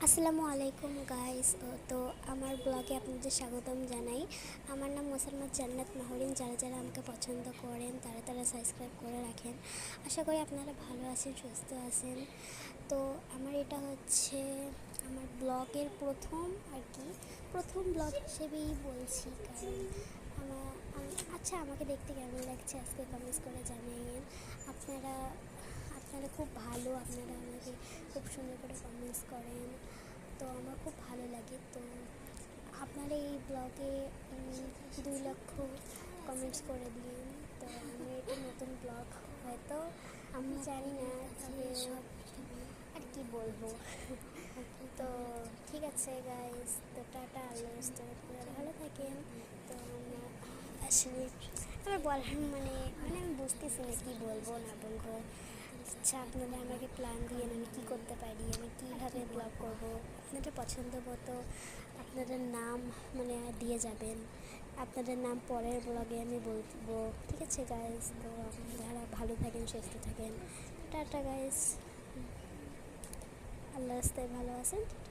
আসসালামু আলাইকুম গাইস। তো আমার ব্লগে আপনাদের স্বাগতম জানাই। আমার নাম মোসাম্মদ জান্নাত মাহরিন। যারা যারা আমাকে পছন্দ করেন তারা তারা সাবস্ক্রাইব করে রাখেন। আশা করি আপনারা ভালো আছেন, সুস্থ আছেন। তো আমার এটা হচ্ছে আমার ব্লগের প্রথম আর কি, প্রথম ব্লগ হিসেবেই বলছি। কারণ আচ্ছা, আমাকে দেখতে কেমন লাগছে আজকে কমেন্টস করে জানিয়ে। আপনারা আপনারা খুব ভালো, আপনারা আমাকে খুব সুন্দর করে কমেন্টস করেন, তো আমার খুব ভালো লাগে। তো আপনারা এই ব্লগে 2 লক্ষ কমেন্টস করে দিন। তো আমি এটা নতুন ব্লগ, হয়তো আমি জানি না, তবে আর কি বলবো। তো ঠিক আছে গাইস, তো টাটা, আল্লাহ হাফেজ, আপনারা ভালো থাকেন। তো আসলে আমার বলার মানে আমি বুঝতেছি না কি বলবো না বলবো। আচ্ছা, আপনারা আমাকে প্ল্যান দিয়ে আমি কী করতে পারি, আমি কীভাবে ব্লগ করব, আপনাদের পছন্দ মতো আপনাদের নাম দিয়ে যাবেন। আপনাদের নাম পরের ব্লগে আমি বলবো। ঠিক আছে গাইস, তো আপনারা ভালো থাকেন, সুস্থ থাকেন। টাটা গাইস, আল্লাহ রাস্তায় ভালো আছেন।